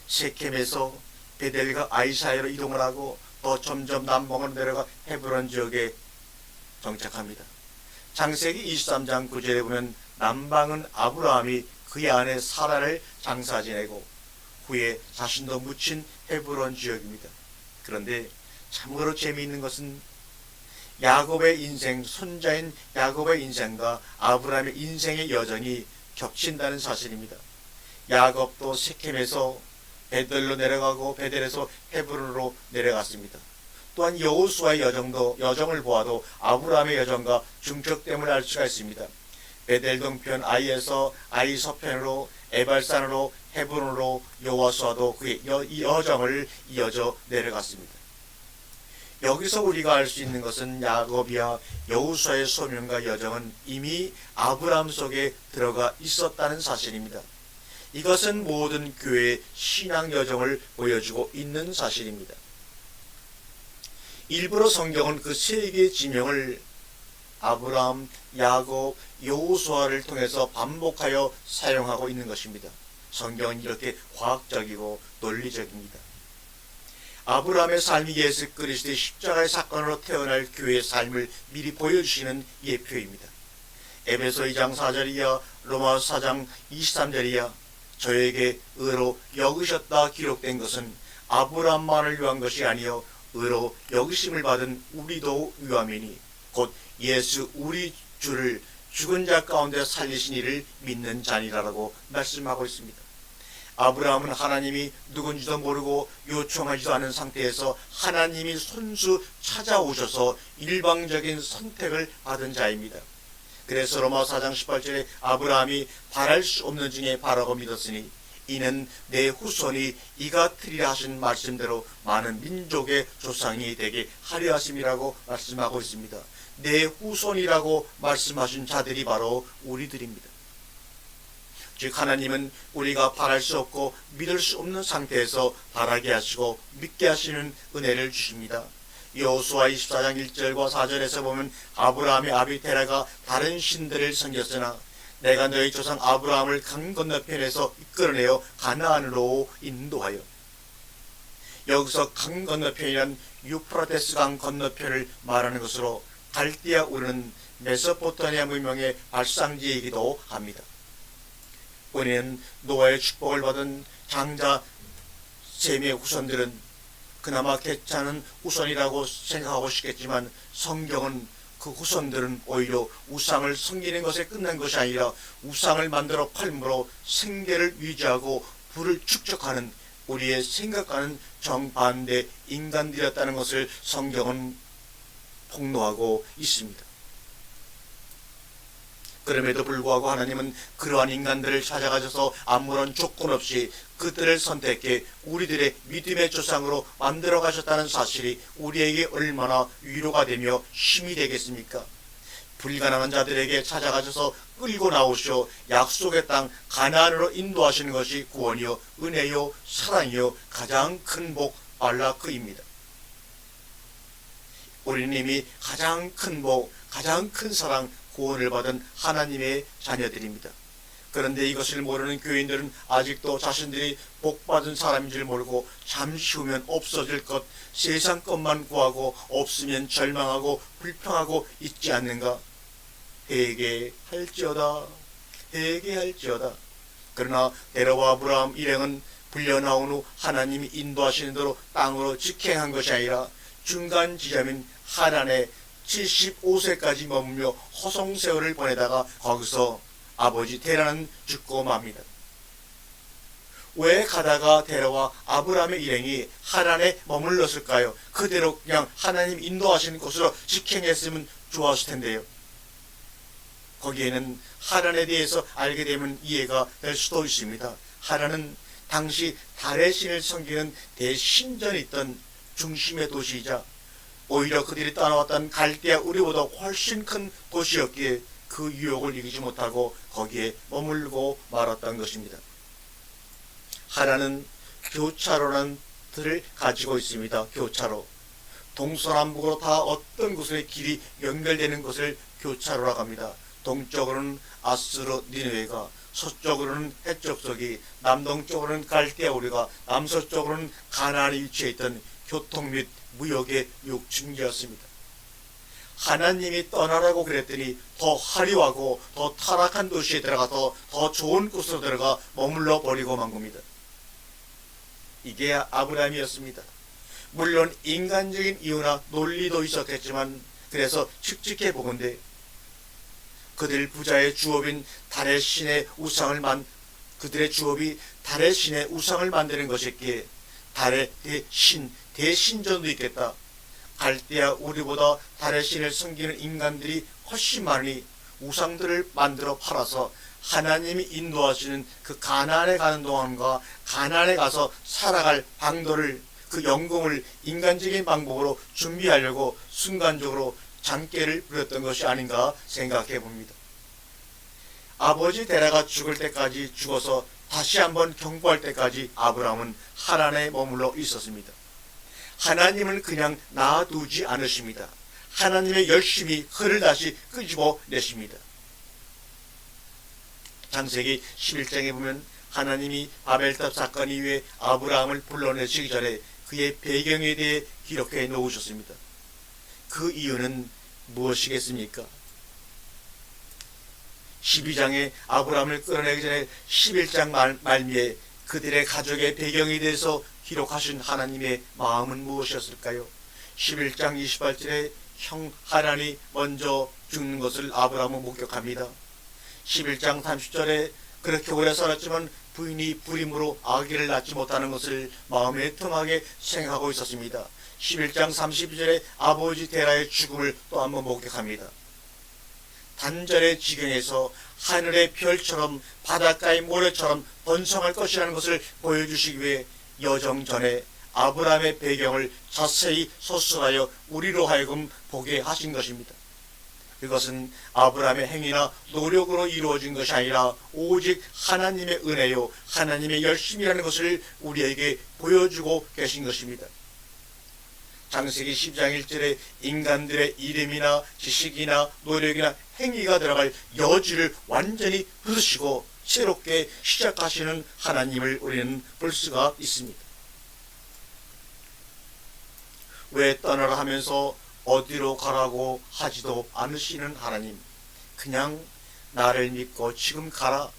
세켐에서 베델과 아이사야로 이동을 하고 또 점점 남방으로 내려가 헤브론 지역에 정착합니다. 창세기 23장 9절에 보면 남방은 아브라함이 그의 아내 사라를 장사 지내고 후에 자신도 묻힌 헤브론 지역입니다. 그런데 참으로 재미있는 것은 야곱의 인생, 손자인 야곱의 인생과 아브라함의 인생의 여정이 겹친다는 사실입니다. 야곱도 세켐에서 베델로 내려가고 베델에서 헤브론으로 내려갔습니다. 또한 여호수아의 여정을 보아도 아브라함의 여정과 중첩됨을 알 수가 있습니다. 베델 동편 아이에서 아이 서편으로 에발산으로 헤브론으로 여호수아도 그의 이 여정을 이어져 내려갔습니다. 여기서 우리가 알 수 있는 것은 야곱이야 여호수아의 소명과 여정은 이미 아브라함 속에 들어가 있었다는 사실입니다. 이것은 모든 교회의 신앙 여정을 보여주고 있는 사실입니다. 일부러 성경은 그 세 개의 지명을 아브라함, 야곱, 여호수아를 통해서 반복하여 사용하고 있는 것입니다. 성경은 이렇게 과학적이고 논리적입니다. 아브라함의 삶이 예수 그리스도의 십자가의 사건으로 태어날 교회의 삶을 미리 보여주시는 예표입니다. 에베소 2장 4절이야 로마서 4장 23절이야 저에게 의로 여기셨다 기록된 것은 아브라함만을 위한 것이 아니요 의로 여기심을 받은 우리도 위함이니 곧 예수 우리 주를 죽은 자 가운데 살리신 이를 믿는 자니라라고 말씀하고 있습니다. 아브라함은 하나님이 누군지도 모르고 요청하지도 않은 상태에서 하나님이 손수 찾아오셔서 일방적인 선택을 받은 자입니다. 그래서 로마서 4장 18절에 아브라함이 바랄 수 없는 중에 바라고 믿었으니 이는 내 후손이 이같으리라 하신 말씀대로 많은 민족의 조상이 되게 하려 하심이라고 말씀하고 있습니다. 내 후손이라고 말씀하신 자들이 바로 우리들입니다. 즉 하나님은 우리가 바랄 수 없고 믿을 수 없는 상태에서 바라게 하시고 믿게 하시는 은혜를 주십니다. 여호수아 24장 1절과 4절에서 보면 아브라함의 아비 테라가 다른 신들을 섬겼으나 내가 너희 조상 아브라함을 강 건너편에서 이끌어내어 가나안으로 인도하여. 여기서 강 건너편이란 유프라테스 강 건너편을 말하는 것으로 갈대아 우르는 메소포타미아 문명의 발상지이기도 합니다. 우리는 노아의 축복을 받은 장자 셈의 후손들은 그나마 괜찮은 후손이라고 생각하고 싶겠지만 성경은 그 후손들은 오히려 우상을 섬기는 것에 끝난 것이 아니라 우상을 만들어 팔므로 생계를 유지하고 부를 축적하는 우리의 생각과는 정반대 인간들이었다는 것을 성경은 폭로하고 있습니다. 그럼에도 불구하고 하나님은 그러한 인간들을 찾아가셔서 아무런 조건 없이 그들을 선택해 우리들의 믿음의 조상으로 만들어 가셨다는 사실이 우리에게 얼마나 위로가 되며 힘이 되겠습니까? 불가능한 자들에게 찾아가셔서 끌고 나오시어 약속의 땅 가나안으로 인도하시는 것이 구원이요 은혜요 사랑이요 가장 큰 복 발라크입니다. 우리는 이미 가장 큰 복, 가장 큰 사랑, 구원을 받은 하나님의 자녀들입니다. 그런데 이것을 모르는 교인들은 아직도 자신들이 복받은 사람인 줄 모르고 잠시 후면 없어질 것, 세상 것만 구하고 없으면 절망하고 불평하고 있지 않는가? 회개할지어다. 회개할지어다. 그러나 데라와 아브라함 일행은 불려나온 후 하나님이 인도하시는 대로 땅으로 직행한 것이 아니라 중간 지점인 하란에 75세까지 머물며 허송세월을 보내다가 거기서 아버지 데라는 죽고 맙니다. 왜 가다가 데라와 아브라함의 일행이 하란에 머물렀을까요? 그대로 그냥 하나님 인도하시는 곳으로 직행했으면 좋았을 텐데요. 거기에는 하란에 대해서 알게 되면 이해가 될 수도 있습니다. 하란은 당시 달의 신을 섬기는 대신전이 있던 중심의 도시이자 오히려 그들이 떠나왔던 갈대아 우리보다 훨씬 큰 도시였기에 그 유혹을 이기지 못하고 거기에 머물고 말았던 것입니다. 하란은 교차로라는 틀을 가지고 있습니다. 교차로. 동서남북으로 다 어떤 곳에 길이 연결되는 것을 교차로라고 합니다. 동쪽으로는 아스르 니느웨가, 서쪽으로는 해적석이, 남동쪽으로는 갈대아 우리가, 남서쪽으로는 가나안이 위치해 있던 교통 및 무역의 요충지였습니다. 하나님이 떠나라고 그랬더니 더 화려하고 더 타락한 도시에 들어가서 더 좋은 곳으로 들어가 머물러 버리고 만 겁니다. 이게 아브라함이었습니다. 물론 인간적인 이유나 논리도 있었겠지만 그래서 칙칙해 보건대 그들 부자의 주업인 달의 신의 우상을 그들의 주업이 달의 신의 우상을 만드는 것이기에 달의 대신전도 있겠다. 갈대아 우리보다 달의 신을 섬기는 인간들이 훨씬 많으니 우상들을 만들어 팔아서 하나님이 인도하시는 그 가나안에 가는 동안과 가나안에 가서 살아갈 방도를, 그 영공을 인간적인 방법으로 준비하려고 순간적으로 장깨를 부렸던 것이 아닌가 생각해 봅니다. 아버지 데라가 죽을 때까지 죽어서 다시 한번 경고할 때까지 아브라함은 하란에 머물러 있었습니다. 하나님은 그냥 놔두지 않으십니다. 하나님의 열심히 흐를 다시 끄집어 내십니다. 창세기 11장에 보면 하나님이 바벨탑 사건 이후에 아브라함을 불러내시기 전에 그의 배경에 대해 기록해 놓으셨습니다. 그 이유는 무엇이겠습니까? 12장에 아브라함을 끌어내기 전에 11장 말미에 그들의 가족의 배경에 대해서 기록하신 하나님의 마음은 무엇이었을까요? 11장 28절에 형 하란이 먼저 죽는 것을 아브라함은 목격합니다. 11장 30절에 그렇게 오래 살았지만 부인이 불임으로 아기를 낳지 못하는 것을 마음에 틈하게 생각하고 있었습니다. 11장 32절에 아버지 데라의 죽음을 또 한번 목격합니다. 단절의 지경에서 하늘의 별처럼 바닷가의 모래처럼 번성할 것이라는 것을 보여주시기 위해 여정 전에 아브라함의 배경을 자세히 서술하여 우리로 하여금 보게 하신 것입니다. 그것은 아브라함의 행위나 노력으로 이루어진 것이 아니라 오직 하나님의 은혜요, 하나님의 열심이라는 것을 우리에게 보여주고 계신 것입니다. 창세기 10장 1절에 인간들의 이름이나 지식이나 노력이나 행위가 들어갈 여지를 완전히 부수시고 새롭게 시작하시는 하나님을 우리는 볼 수가 있습니다. 왜 떠나라 하면서 어디로 가라고 하지도 않으시는 하나님, 그냥 나를 믿고 지금 가라.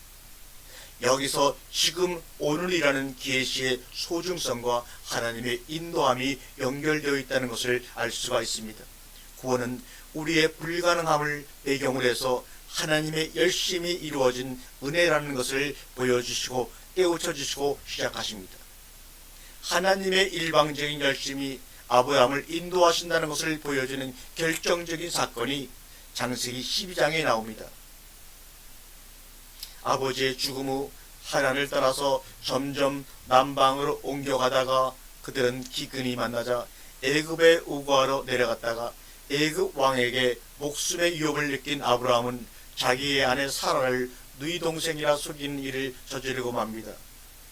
여기서 지금 오늘이라는 계시의 소중성과 하나님의 인도함이 연결되어 있다는 것을 알 수가 있습니다. 구원은 우리의 불가능함을 배경으로 해서 하나님의 열심히 이루어진 은혜라는 것을 보여주시고 깨우쳐주시고 시작하십니다. 하나님의 일방적인 열심이 아브라함을 인도하신다는 것을 보여주는 결정적인 사건이 창세기 12장에 나옵니다. 아버지의 죽음 후 하란을 따라서 점점 남방으로 옮겨가다가 그들은 기근이 만나자 애굽의 우거하러 내려갔다가 애굽 왕에게 목숨의 위협을 느낀 아브라함은 자기의 아내 사라를 누이 동생이라 속이는 일을 저지르고 맙니다.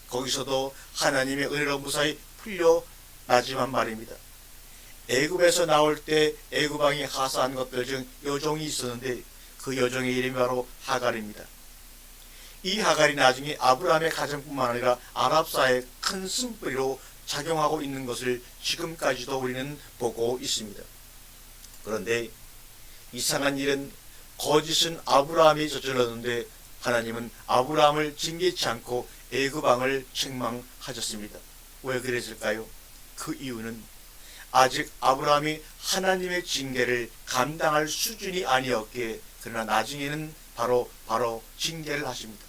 거기서도 하나님의 은혜로 무사히 풀려나지만 말입니다. 애굽에서 나올 때 애굽 왕이 하사한 것들 중 여종이 있었는데 그 여종의 이름이 바로 하갈입니다. 이 하갈이 나중에 아브라함의 가정뿐만 아니라 아랍사의 큰 쓴뿌리로 작용하고 있는 것을 지금까지도 우리는 보고 있습니다. 그런데 이상한 일은 거짓은 아브라함이 저질렀는데 하나님은 아브라함을 징계치 않고 애굽 왕을 책망하셨습니다. 왜 그랬을까요? 그 이유는 아직 아브라함이 하나님의 징계를 감당할 수준이 아니었기에, 그러나 나중에는 바로 징계를 하십니다.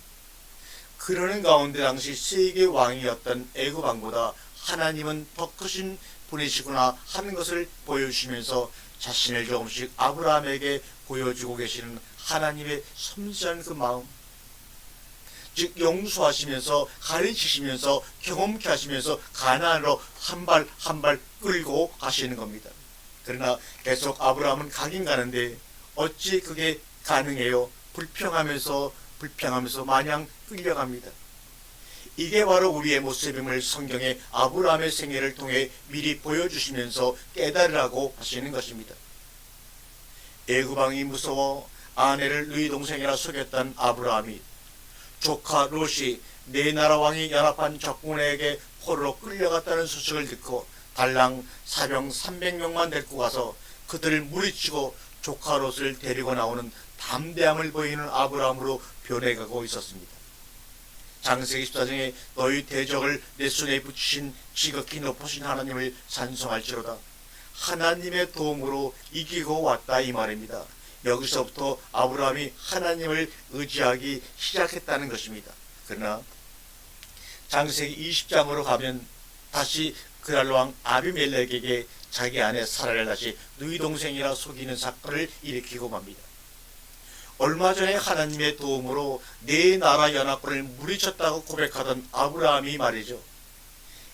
그러는 가운데 당시 세계 왕이었던 애굽 왕보다 하나님은 더 크신 분이시구나 하는 것을 보여주시면서 자신을 조금씩 아브라함에게 보여주고 계시는 하나님의 섬세한 그 마음, 즉 용서하시면서 가르치시면서 경험케 하시면서 가나안으로 한 발 한 발 끌고 가시는 겁니다. 그러나 계속 아브라함은 가긴 가는데 어찌 그게 가능해요? 불평하면서 마냥 끌려갑니다. 이게 바로 우리의 모습임을 성경의 아브라함의 생애를 통해 미리 보여주시면서 깨달으라고 하시는 것입니다. 애굽 왕이 무서워 아내를 누이 동생이라 속였던 아브라함이 조카 롯이 네 나라 왕이 연합한 적군에게 포로로 끌려갔다는 소식을 듣고 달랑 사병 300명만 데리고 가서 그들을 무리치고 조카 롯을 데리고 나오는 담대함을 보이는 아브라함으로 변해가고 있었습니다. 창세기 14장에 너희 대적을 내 손에 붙이신 지극히 높으신 하나님을 찬송할지로다. 하나님의 도움으로 이기고 왔다 이 말입니다. 여기서부터 아브라함이 하나님을 의지하기 시작했다는 것입니다. 그러나 창세기 20장으로 가면 다시 그랄 왕 아비멜렉에게 자기 아내 사라를 다시 누이 동생이라 속이는 사건을 일으키고 맙니다. 얼마 전에 하나님의 도움으로 네 나라 연합군을 무리쳤다고 고백하던 아브라함이 말이죠.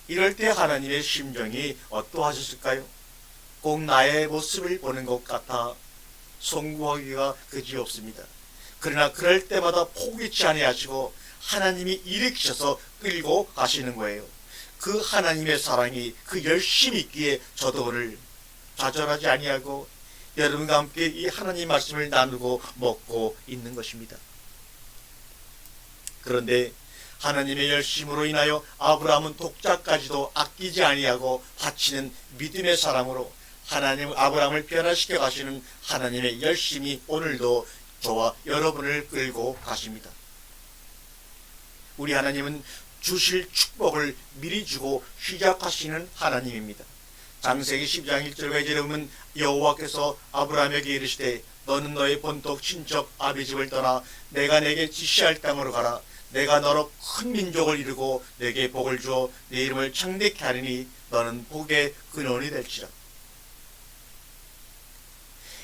이럴 때 하나님의 심정이 어떠하셨을까요? 꼭 나의 모습을 보는 것 같아 송구하기가 그지없습니다. 그러나 그럴 때마다 포기치 아니하시고 하나님이 일으키셔서 끌고 가시는 거예요. 그 하나님의 사랑이 그 열심이 있기에 저도 오늘 좌절하지 아니하고 여러분과 함께 이 하나님 말씀을 나누고 먹고 있는 것입니다. 그런데 하나님의 열심으로 인하여 아브라함은 독자까지도 아끼지 아니하고 바치는 믿음의 사랑으로 하나님 아브라함을 변화시켜 가시는 하나님의 열심이 오늘도 저와 여러분을 끌고 가십니다. 우리 하나님은 주실 축복을 미리 주고 시작하시는 하나님입니다. 창세기 10장 1절과 2절에 보면 여호와께서 아브라함에게 이르시되 너는 너의 본토 친척 아비 집을 떠나 내가 내게 지시할 땅으로 가라. 내가 너로 큰 민족을 이루고 내게 복을 주어 내 이름을 창대케 하리니 너는 복의 근원이 될지라.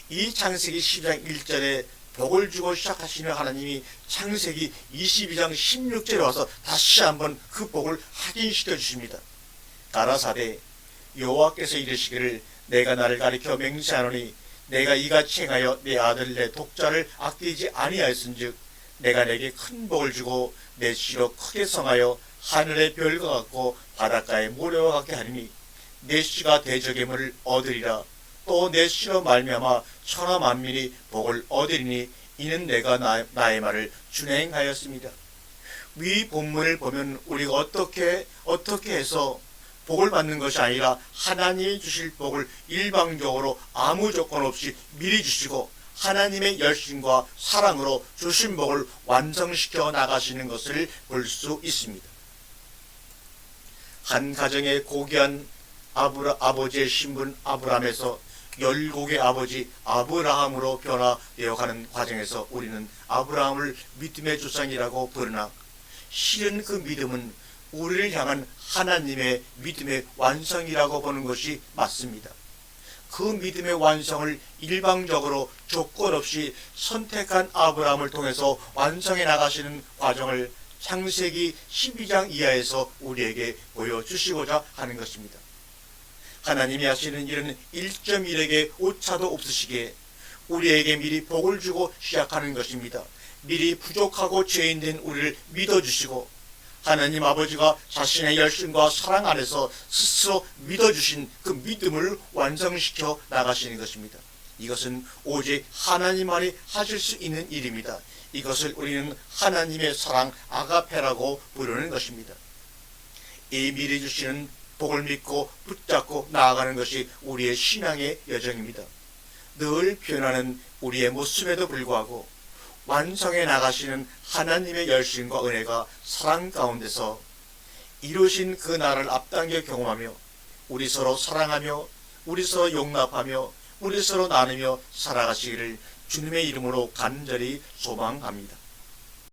이 창세기 10장 1절에 복을 주고 시작하시는 하나님이 창세기 22장 16절에 와서 다시 한번 그 복을 확인시켜 주십니다. 가라사대 여호와께서 이르시기를 내가 나를 가리켜 맹세하노니 내가 이같이 행하여 내 아들 내 독자를 아끼지 아니하였은즉 내가 내게 큰 복을 주고 내 씨로 크게 성하여 하늘의 별과 같고 바닷가의 모래와 같게 하리니 내 씨가 대적의 물을 얻으리라. 또 내 씨로 말미암아 천하 만민이 복을 얻으리니 이는 내가 나의 말을 준행하였습니다. 위 본문을 보면 우리가 어떻게 해서 복을 받는 것이 아니라 하나님이 주실 복을 일방적으로 아무 조건 없이 미리 주시고 하나님의 열심과 사랑으로 주신 복을 완성시켜 나가시는 것을 볼 수 있습니다. 한 가정의 고귀한 아버지의 신분 아브라함에서 열국의 아버지 아브라함으로 변화되어 가는 과정에서 우리는 아브라함을 믿음의 조상이라고 부르나 실은 그 믿음은 우리를 향한 하나님의 믿음의 완성이라고 보는 것이 맞습니다. 그 믿음의 완성을 일방적으로 조건 없이 선택한 아브라함을 통해서 완성해 나가시는 과정을 창세기 12장 이하에서 우리에게 보여주시고자 하는 것입니다. 하나님이 하시는 일은 1.1에게 오차도 없으시기에 우리에게 미리 복을 주고 시작하는 것입니다. 미리 부족하고 죄인된 우리를 믿어주시고 하나님 아버지가 자신의 열심과 사랑 안에서 스스로 믿어주신 그 믿음을 완성시켜 나가시는 것입니다. 이것은 오직 하나님만이 하실 수 있는 일입니다. 이것을 우리는 하나님의 사랑 아가페라고 부르는 것입니다. 이 미리 주시는 복을 믿고 붙잡고 나아가는 것이 우리의 신앙의 여정입니다. 늘 변하는 우리의 모습에도 불구하고 완성해 나가시는 하나님의 열심과 은혜가 사랑 가운데서 이루신 그 날을 앞당겨 경험하며 우리 서로 사랑하며 우리 서로 용납하며 우리 서로 나누며 살아가시기를 주님의 이름으로 간절히 소망합니다.